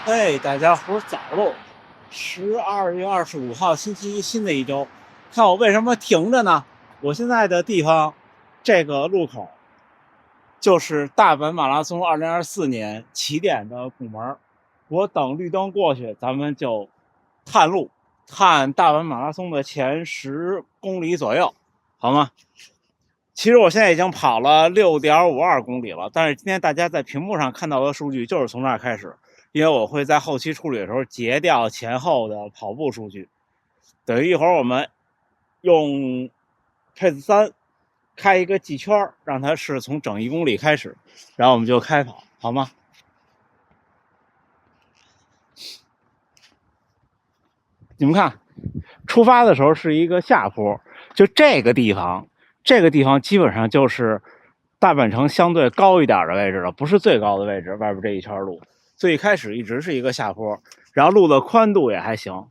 哎，大家伙儿早喽！12月25号，星期一，新的一周。看我为什么停着呢？我现在的地方，这个路口就是大阪马拉松2024年起点的拱门。我等绿灯过去，咱们就探路，探大阪马拉松的前10公里左右，好吗？其实我现在已经跑了6.52公里了，但是今天大家在屏幕上看到的数据就是从这儿开始，因为我会在后期处理的时候截掉前后的跑步数据。等于一会儿我们用 Pace3开一个记圈，让它是从整1公里开始，然后我们就开跑，好吗？你们看，出发的时候是一个下坡，就这个地方基本上就是大阪城相对高一点的位置了，不是最高的位置，外边这一圈路，所以开始一直是一个下坡，然后路的宽度也还行。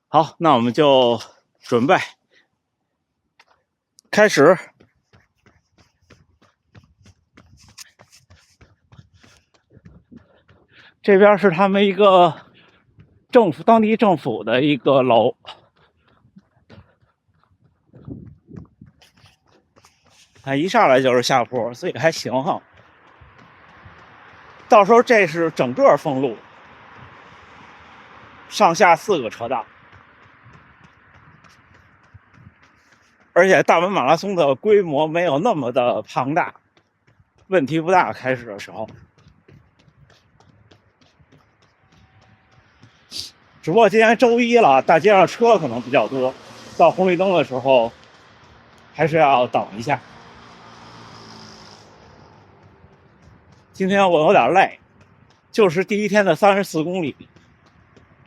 好，那我们就准备开始。这边是他们一个当地政府的一个楼。一上来就是下坡，所以还行哈。到时候这是整个封路，上下4个车道，而且大阪马拉松的规模没有那么的庞大，问题不大。开始的时候，只不过今天周一了，大街上车可能比较多，到红绿灯的时候还是要等一下。今天我有点累，就是第一天的34公里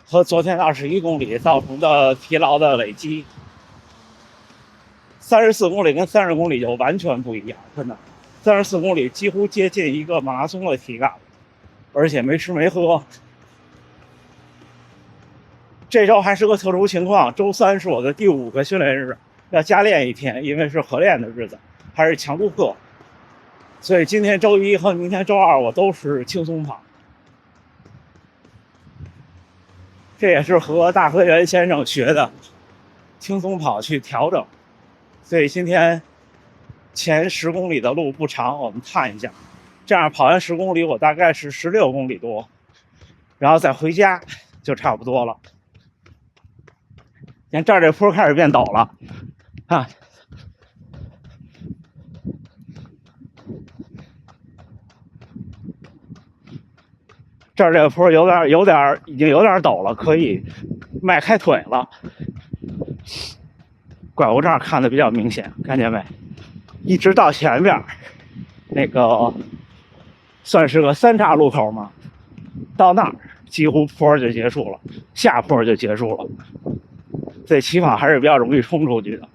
和昨天的21公里造成的疲劳的累积。34公里跟30公里就完全不一样，真的。34公里几乎接近一个马拉松的体感，而且没吃没喝。这周还是个特殊情况，周3是我的第5个训练日，要加练1天，因为是合练的日子，还是强度课。所以今天周一和明天周二我都是轻松跑。这也是和大河原先生学的，轻松跑去调整。所以今天前10公里的路不长，我们探一下。这样跑完10公里，我大概是16公里多，然后再回家就差不多了。你看这儿这坡开始变陡了，看，这儿这个坡已经有点陡了，可以迈开腿了。拐过这儿看的比较明显，看见没？一直到前面那个算是个3岔路口嘛，到那儿几乎坡就结束了，下坡就结束了。所以起跑还是比较容易冲出去的。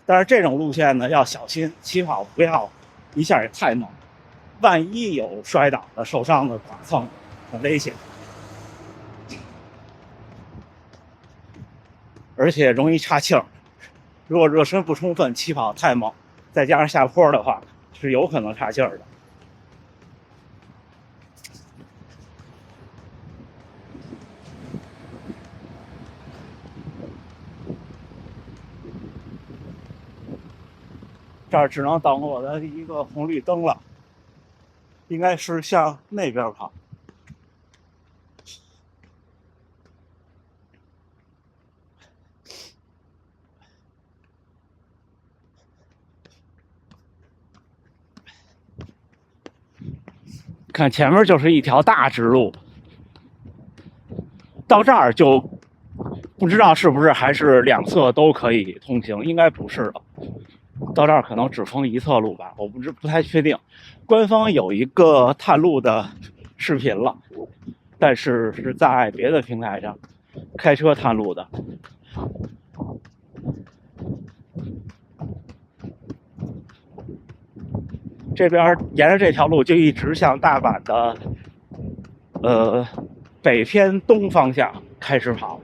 但是这种路线呢要小心，起跑不要一下也太猛，万一有摔倒的、受伤的、剐蹭，很危险，而且容易岔气儿。如果热身不充分，起跑太猛，再加上下坡的话，是有可能岔气儿的。这儿只能等我的一个红绿灯了，应该是向那边跑。看前面就是一条大直路，到这儿就不知道是不是还是两侧都可以通行，应该不是了。到这儿可能只封一侧路吧，我不太确定。官方有一个探路的视频了，但是是在别的平台上开车探路的。这边沿着这条路就一直向大阪的北偏东方向开始跑。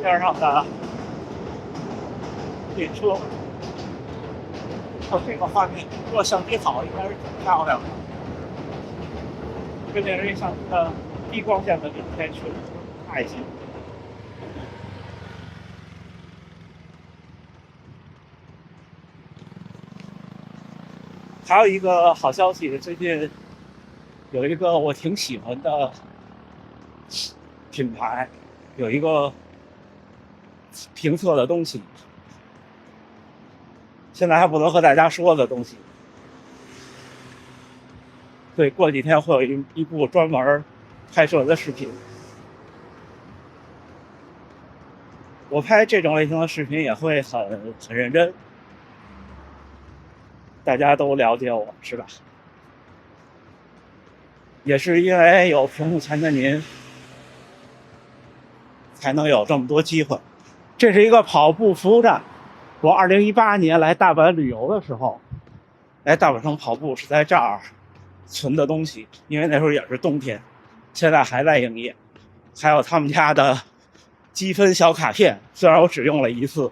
边上的列车这个画面，如果相机好，应该是挺漂亮的。跟这人相机的低光线的影片确实太近。还有一个好消息，最近有一个我挺喜欢的品牌，有一个评测的东西，现在还不能和大家说的东西。对，过几天会有一部专门拍摄的视频。我拍这种类型的视频也会很认真，大家都了解我是吧？也是因为有屏幕前的您，才能有这么多机会。这是一个跑步服务站。我2018年来大阪旅游的时候，来大阪城跑步是在这儿存的东西，因为那时候也是冬天，现在还在营业。还有他们家的积分小卡片，虽然我只用了一次，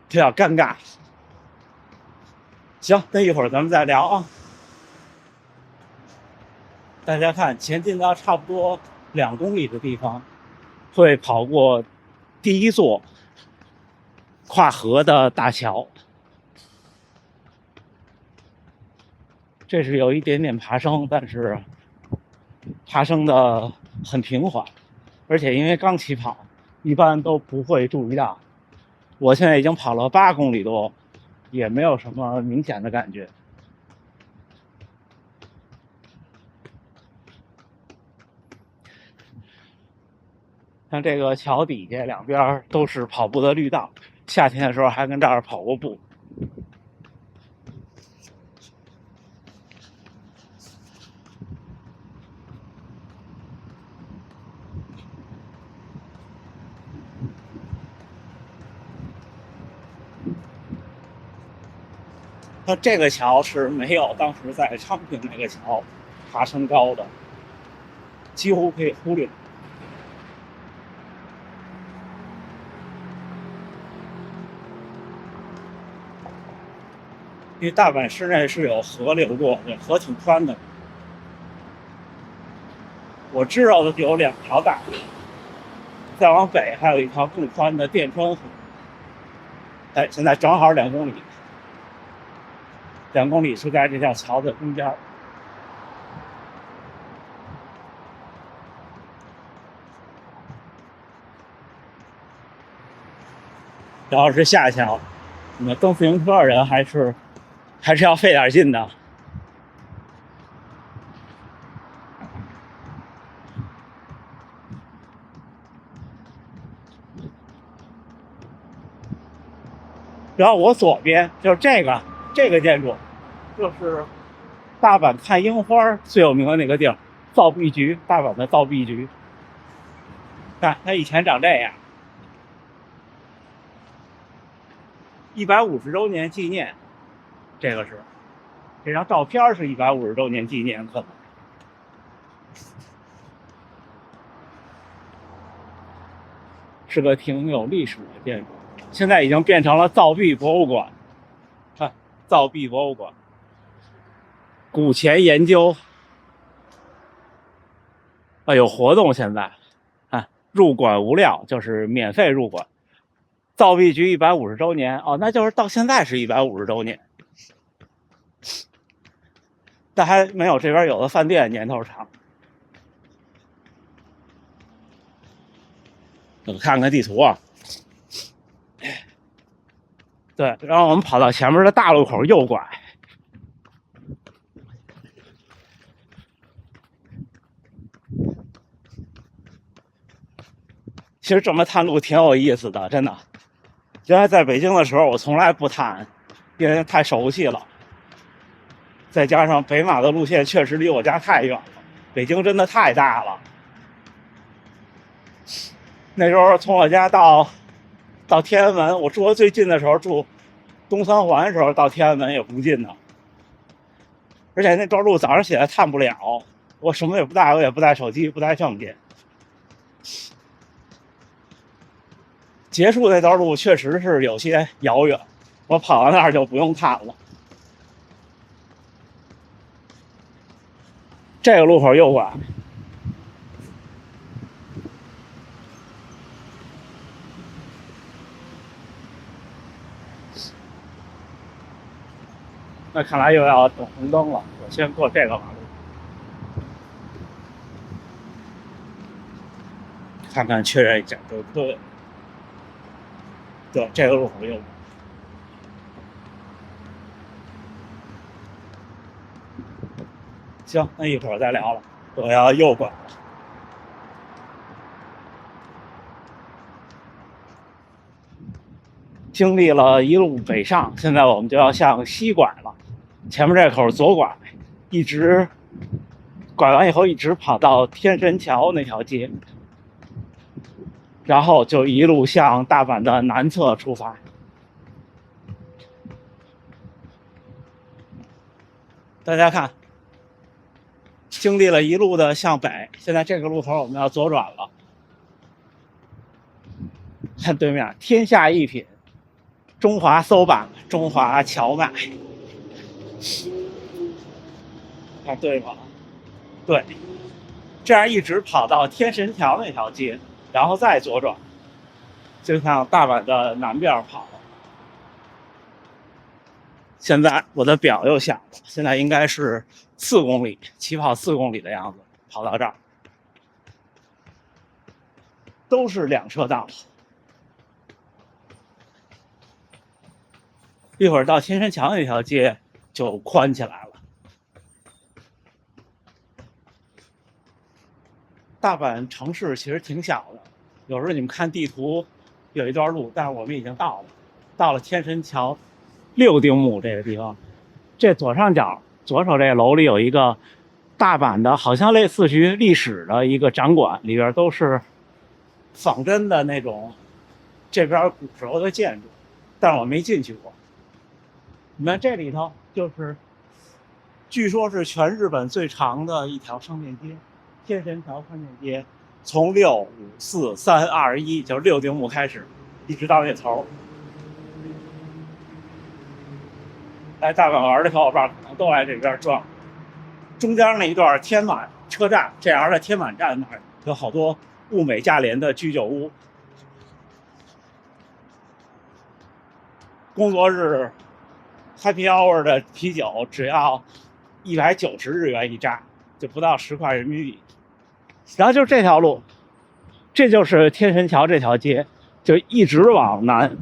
比较尴尬。行，那一会儿咱们再聊啊。大家看，前进到差不多2公里的地方，会跑过第一座跨河的大桥。这是有一点点爬升，但是爬升的很平缓，而且因为刚起跑，一般都不会注意到。我现在已经跑了8公里多，也没有什么明显的感觉。像这个桥底下两边都是跑步的绿道，夏天的时候还跟这儿跑过步。它这个桥是没有当时在昌平那个桥爬升高的，几乎可以忽略。因为大阪市内是有河流过的，河挺宽的。我知道的有2条大河，再往北还有一条更宽的电川河。哎，现在正好2公里，2公里是在这条桥的中间。然后是下桥，那蹬自行车的人还是要费点劲的。然后我左边就是这个建筑，就是大阪看樱花最有名的那个地儿，造币局，大阪的造币局。看它以前长这样。150周年纪念，这张照片是150周年纪念，可能是个挺有历史的建筑。现在已经变成了造币博物馆。看，造币博物馆，古钱研究。有活动现在，入馆无料，就是免费入馆。造币局150周年，那就是到现在是150周年，但还没有这边有的饭店年头长。我看看地图啊。对，然后我们跑到前面的大路口右拐。其实这么探路挺有意思的，真的。原来在北京的时候我从来不探，因为太熟悉了，再加上北马的路线确实离我家太远了，北京真的太大了。那时候从我家到天安门，我住的最近的时候住东三环的时候，到天安门也不近呢。而且那段路早上起来探不了，我什么也不带，我也不带手机，不带证件。结束那段路确实是有些遥远，我跑到那儿就不用探了。这个路口右拐。那看来又要等红灯了，我先过这个马路，看看确认一下就对。对，这个路口右拐。行，那一会儿再聊了，我要右拐。经历了一路北上，现在我们就要向西拐了。前面这口左拐，一直拐完以后，一直跑到天神桥那条街，然后就一路向大阪的南侧出发。大家看，经历了一路的向北，现在这个路口我们要左转了。看对面，天下一品，中华soba，中华荞麦。看对吗？对，这样一直跑到天神桥那条街，然后再左转，就向大阪的南边跑。现在我的表又响了，现在应该是4公里，起跑4公里的样子，跑到这儿，都是2车道。一会儿到天神桥那条街就宽起来了。大阪城市其实挺小的，有时候你们看地图有一段路，但是我们已经到了天神桥6丁目这个地方。这左上角左手这个楼里有一个大阪的，好像类似于历史的一个展馆，里边都是仿真的那种这边古时候的建筑，但是我没进去过。你看这里头就是据说是全日本最长的一条商店街，天神桥商店街，从6、5、4、3、2、1，就是6丁目开始，一直到那头。来大阪玩的小伙伴可能都来这边转。中间那一段天满车站，这样的天满站那儿有好多物美价廉的居酒屋。工作日 Happy Hour 的啤酒只要190日元一扎，就不到10块人民币。然后就是这条路，这就是天神桥这条街，就一直往南。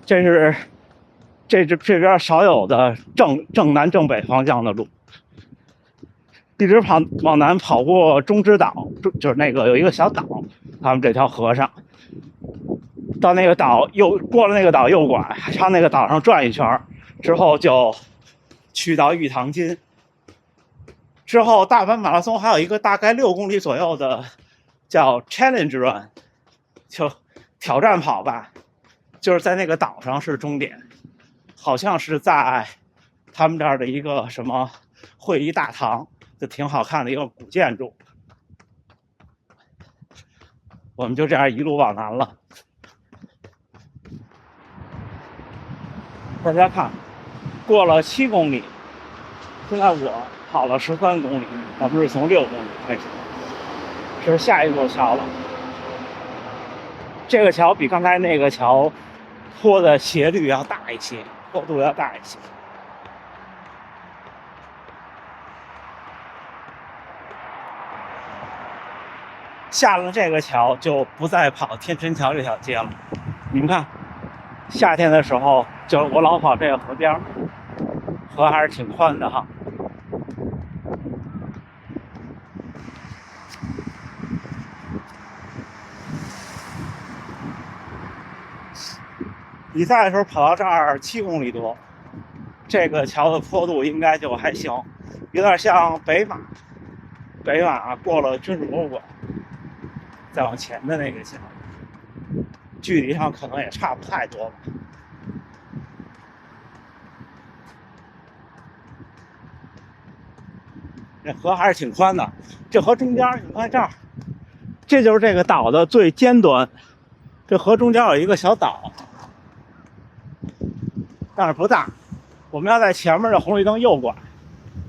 这是这边少有的正南正北方向的路，一直往南跑过中之岛，就是那个有一个小岛，他们这条河上，到那个岛过了那个岛右拐，上那个岛上转一圈之后就去到玉堂津。之后大阪马拉松还有一个大概6公里左右的叫 Challenge Run， 就挑战跑吧，就是在那个岛上是终点，好像是在他们这儿的一个什么会议大堂，就挺好看的一个古建筑。我们就这样一路往南了。大家看，过了7公里，现在我跑了13公里，咱们是从6公里开始，这是下一座桥了。这个桥比刚才那个桥坡的斜率要大一些，坡度要大一些。下了这个桥就不再跑天神桥这条街了。你们看，夏天的时候就我老跑这个河边，河还是挺宽的哈。比赛的时候跑到这儿7公里多，这个桥的坡度应该就还行，有点像北马过了军事博物馆再往前的那个桥，距离上可能也差不太多吧。这河还是挺宽的，这河中间你看这儿，这就是这个岛的最尖端，这河中间有一个小岛，但是不大。我们要在前面的红绿灯右拐，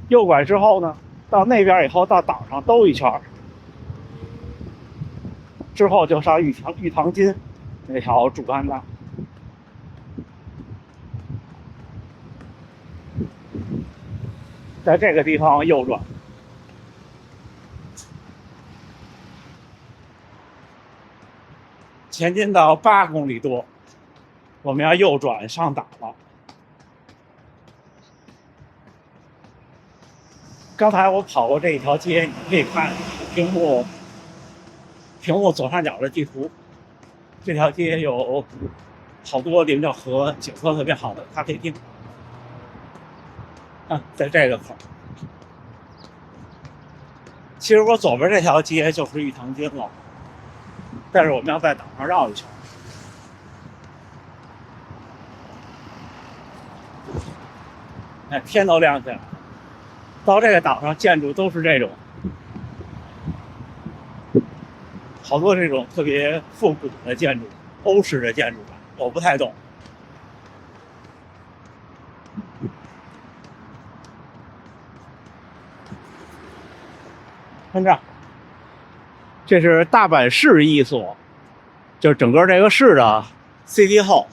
右拐之后呢，到那边以后到岛上兜一圈，之后就上玉堂津那条主干道。在这个地方右转，前进到8公里多，我们要右转上岛了。刚才我跑过这一条街，你可以看屏幕左上角的地图。这条街有好多临着河、景色特别好的咖啡厅。在这个口。其实我左边这条街就是玉堂津了，但是我们要在岛上绕一圈。天都亮起来了。到这个岛上建筑都是这种，好多这种特别复古的建筑，欧式的建筑吧，我不太懂。看这，这是大阪市一所，就是整个这个市的 City Hall。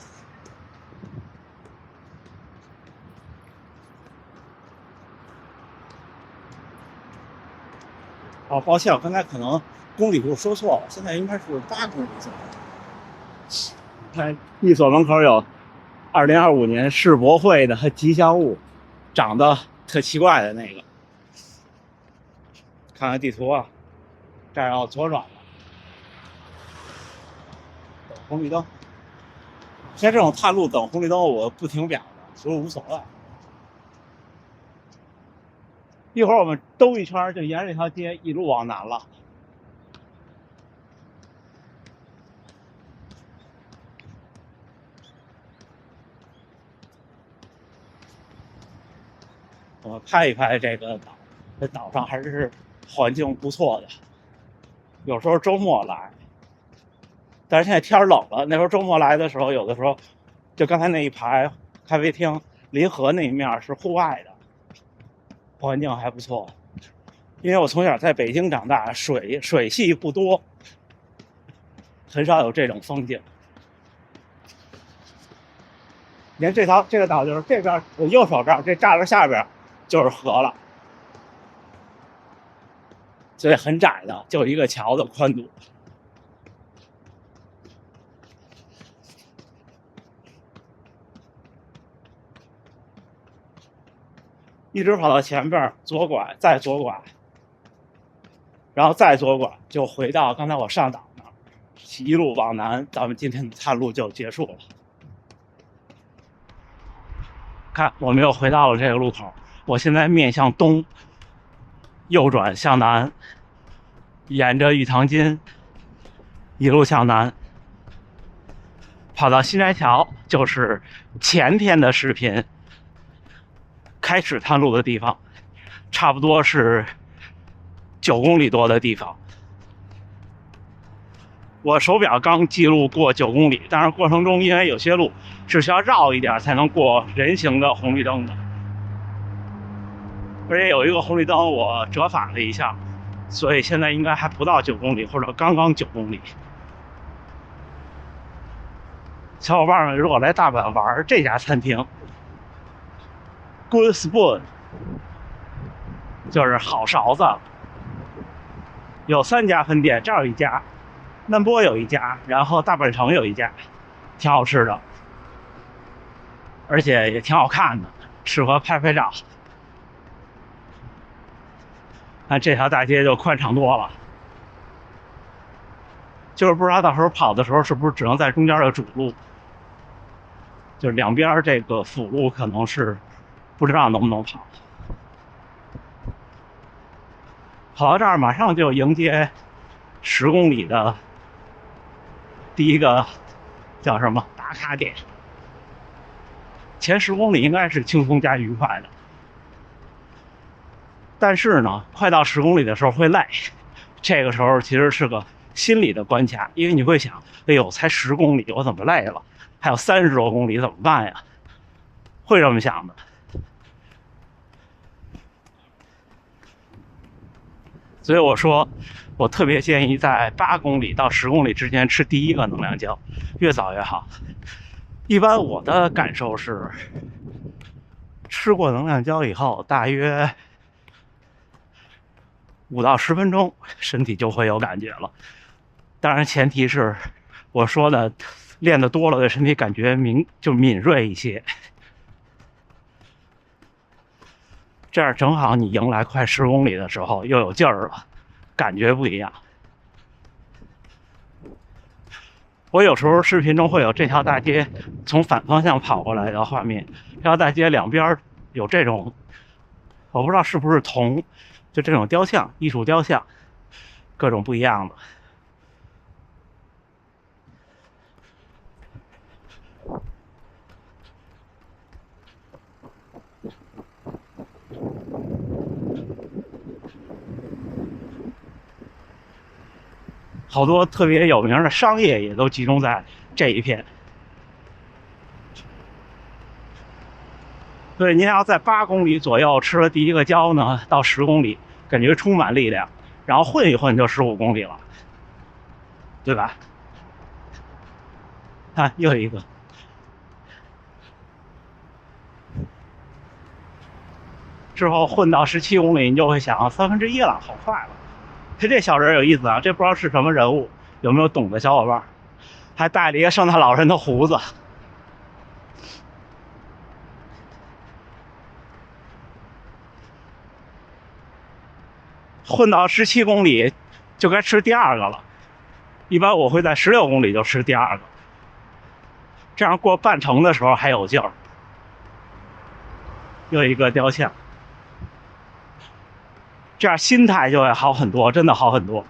抱歉，我刚才可能公里数说错了，现在应该是8公里左右。看一所门口有2025年世博会的吉祥物，长得特奇怪的那个。看看地图啊，这儿要左转了，等红绿灯。像这种探路等红绿灯，我不停表的，所以无所谓。一会儿我们兜一圈，就沿着这条街一路往南了。我拍一拍这个岛，这岛上还是环境不错的。有时候周末来，但是现在天冷了。那时候周末来的时候，有的时候就刚才那一排咖啡厅临河那一面是户外的，环境还不错。因为我从小在北京长大，水系不多，很少有这种风景。连这个岛就是这边，我右手这儿这栅栏下边就是河了，所以很窄的，就一个桥的宽度。一直跑到前边，左拐，再左拐，然后再左拐，就回到刚才我上岛那儿，一路往南，咱们今天的探路就结束了。看，我们又回到了这个路口，我现在面向东，右转向南，沿着玉堂津一路向南，跑到新斋桥，就是前天的视频开始探路的地方，差不多是9公里多的地方。我手表刚记录过9公里，但是过程中因为有些路是需要绕一点才能过人行的红绿灯的，而且有一个红绿灯我折返了一下，所以现在应该还不到9公里，或者刚刚9公里。小伙伴们如果来大阪玩，这家餐厅 Good Spoon 就是好勺子，有3家分店，这儿有一家，南波有一家，然后大阪城有一家，挺好吃的，而且也挺好看的，适合拍拍照。那这条大街就宽敞多了，就是不知道到时候跑的时候是不是只能在中间的主路，就是两边这个辅路可能是不知道能不能跑。跑到这儿马上就迎接10公里的第一个叫什么打卡点，前10公里应该是轻松加愉快的，但是呢，快到10公里的时候会累，这个时候其实是个心理的关卡，因为你会想，哎呦，才10公里，我怎么累了？还有30多公里怎么办呀？会这么想的。所以我说，我特别建议在8公里到10公里之间吃第一个能量胶，越早越好。一般我的感受是，吃过能量胶以后，大约5到10分钟，身体就会有感觉了。当然，前提是我说的，练得多了，对身体感觉敏锐一些。这样正好你迎来快10公里的时候又有劲儿了，感觉不一样。我有时候视频中会有这条大街从反方向跑过来的画面，这条大街两边有这种，我不知道是不是铜，就这种雕像，艺术雕像，各种不一样的。好多特别有名的商业也都集中在这一片，所以您要在8公里左右吃了第一个胶呢，到10公里感觉充满力量，然后混一混就15公里了，对吧？看又一个，之后混到17公里，你就会想1/3了，好快了。这小人有意思啊，这不知道是什么人物，有没有懂的小伙伴？还带了一个圣诞老人的胡子。混到17公里就该吃第二个了，一般我会在16公里就吃第二个，这样过半程的时候还有劲儿。又一个雕像，这样心态就会好很多，真的好很多。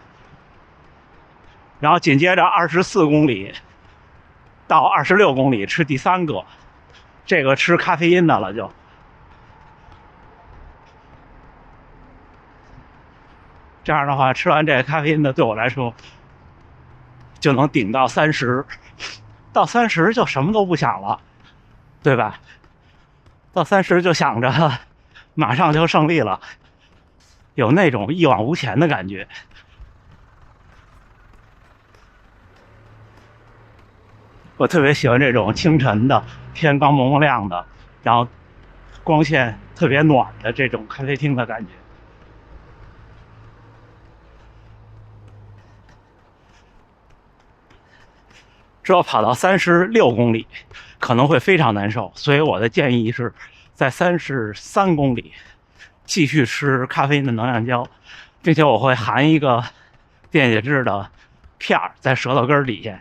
然后紧接着24公里到26公里吃第3个，这个吃咖啡因的了就。这样的话，吃完这个咖啡因的，对我来说就能顶到30，到30就什么都不想了，对吧？到30就想着马上就胜利了，有那种一往无前的感觉。我特别喜欢这种清晨的天刚蒙蒙亮的，然后光线特别暖的这种咖啡厅的感觉。之后跑到36公里可能会非常难受，所以我的建议是在33公里继续吃咖啡因的能量胶，并且我会含一个电解质的片儿在舌头根底下，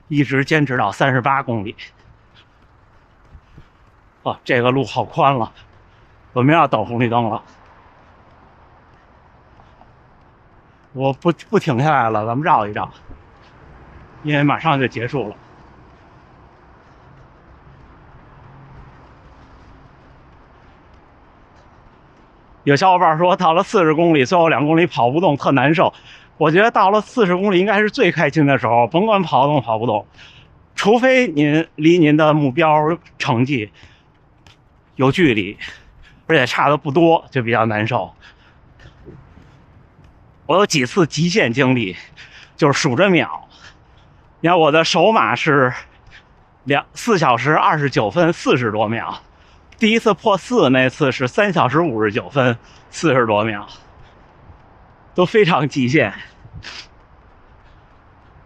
一直坚持到38公里。哦，这个路好宽了，我们要等红绿灯了。我不停下来了，咱们绕一绕，因为马上就结束了。有小伙伴说到了40公里，最后2公里跑不动，特难受。我觉得到了40公里应该是最开心的时候，甭管跑动跑不动，除非您离您的目标成绩有距离，而且差的不多，就比较难受。我有几次极限经历，就是数着秒。你看我的首马是4小时29分40多秒，第一次破4那次是3小时59分40多秒，都非常极限，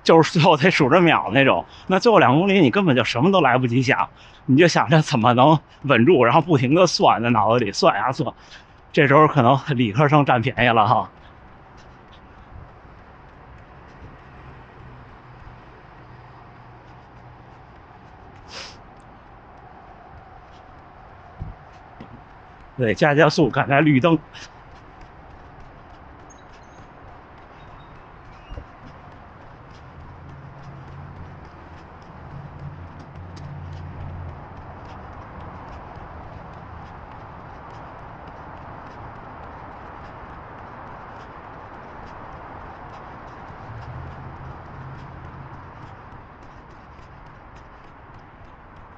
就是最后得数着秒那种。那最后2公里你根本就什么都来不及想，你就想着怎么能稳住，然后不停的算，在脑子里算呀算。这时候可能理科生占便宜了哈。对，加速，赶在绿灯。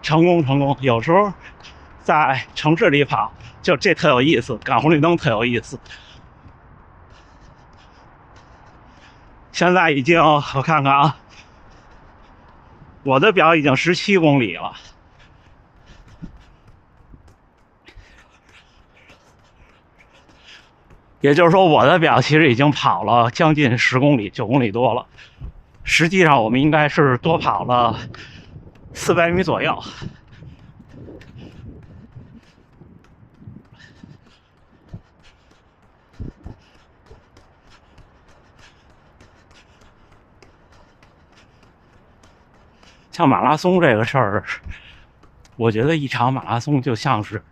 成功！有时候在城市里跑，就这特有意思，赶红绿灯特有意思。现在已经我看看啊，我的表已经17公里了。也就是说，我的表其实已经跑了将近10公里，9公里多了。实际上，我们应该是多跑了400米左右。像马拉松这个事儿，我觉得一场马拉松就像是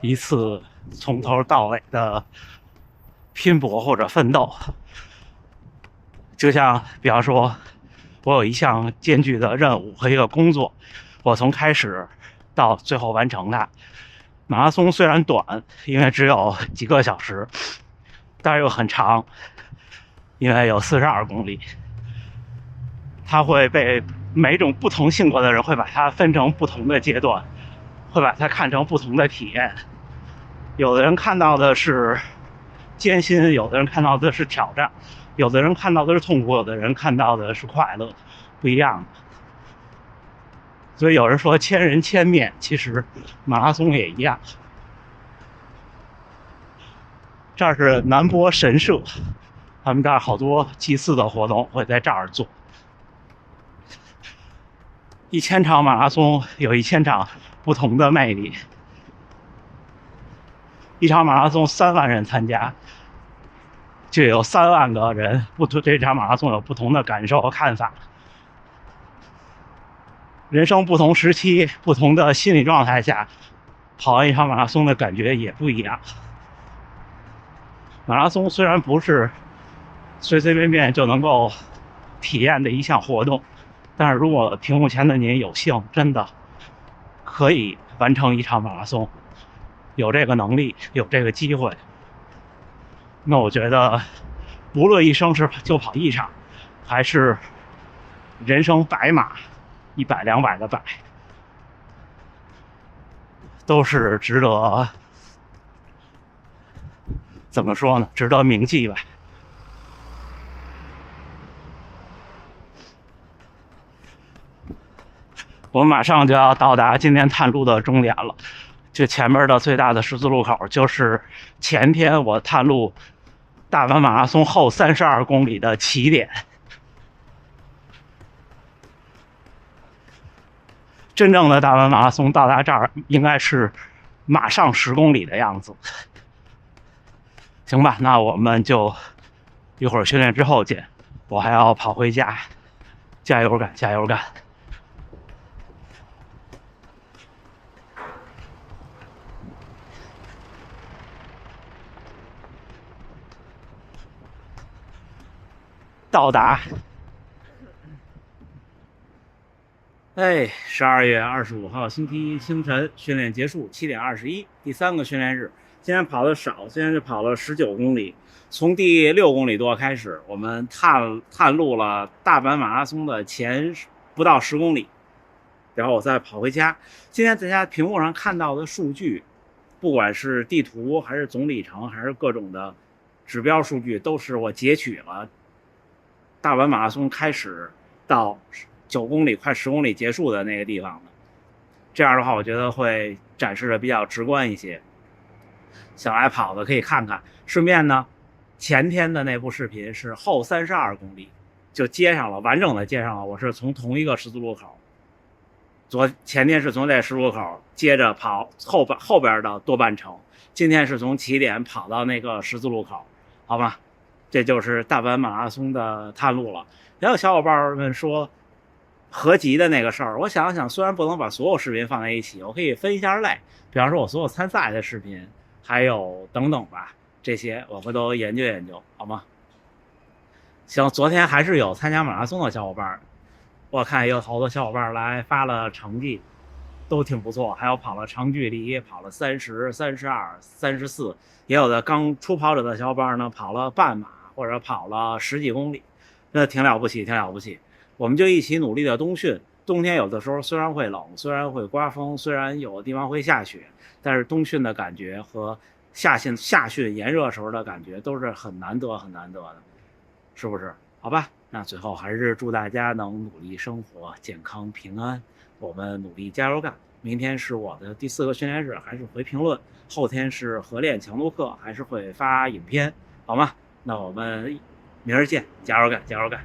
一次从头到尾的拼搏或者奋斗。就像比方说，我有一项艰巨的任务和一个工作，我从开始到最后完成它。马拉松虽然短，因为只有几个小时，但是又很长，因为有42公里。它会被每种不同性格的人会把它分成不同的阶段，会把它看成不同的体验。有的人看到的是艰辛，有的人看到的是挑战，有的人看到的是痛苦，有的人看到的是快乐，不一样的。所以有人说千人千面，其实马拉松也一样。这儿是南波神社，他们这儿好多祭祀的活动会在这儿做。1000场马拉松有1000场不同的魅力。一场马拉松3万人参加，就有3万个人对这场马拉松有不同的感受和看法。人生不同时期、不同的心理状态下，跑完一场马拉松的感觉也不一样。马拉松虽然不是随随便便就能够体验的一项活动，但是如果屏幕前的您有幸真的可以完成一场马拉松，有这个能力，有这个机会，那我觉得无论一生是就跑一场，还是人生100马，100、200的100，都是值得，怎么说呢？值得铭记吧。我们马上就要到达今天探路的终点了。这前面的最大的十字路口，就是前天我探路大阪马拉松后32公里的起点。真正的大阪马拉松到达这儿，应该是马上10公里的样子。行吧，那我们就一会儿训练之后见。我还要跑回家，加油干，加油干！到达。12月25号星期一清晨，训练结束，7点21，第3个训练日。今天跑的少，今天是跑了19公里。从第6公里多开始，我们探路了大阪马拉松的前不到10公里，然后我再跑回家。今天在家屏幕上看到的数据，不管是地图还是总里程还是各种的指标数据，都是我截取了大阪马拉松开始到9公里快10公里结束的那个地方的。这样的话我觉得会展示的比较直观一些，想来跑的可以看看。顺便呢，前天的那部视频是后32公里，就接上了，完整的接上了。我是从同一个十字路口，前天是从这十字路口接着跑后边的多半程，今天是从起点跑到那个十字路口，好吧？这就是大阪马拉松的探路了。也有小伙伴们说合集的那个事儿，我想了想，虽然不能把所有视频放在一起，我可以分一下类，比方说我所有参赛的视频，还有等等吧，这些我回头研究研究，好吗？行，昨天还是有参加马拉松的小伙伴，我看也有好多小伙伴来发了成绩，都挺不错，还有跑了长距离，跑了30、32、34，也有的刚初跑者的小伙伴呢，跑了半马或者跑了10几公里，那挺了不起，挺了不起。我们就一起努力的冬训。冬天有的时候虽然会冷，虽然会刮风，虽然有的地方会下雪，但是冬训的感觉和下训炎热时候的感觉都是很难得很难得的，是不是？好吧，那最后还是祝大家能努力生活，健康平安。我们努力加油干！明天是我的第4个训练日，还是回评论；后天是合练强度课，还是会发影片，好吗？那我们明儿见，加油干，加油干！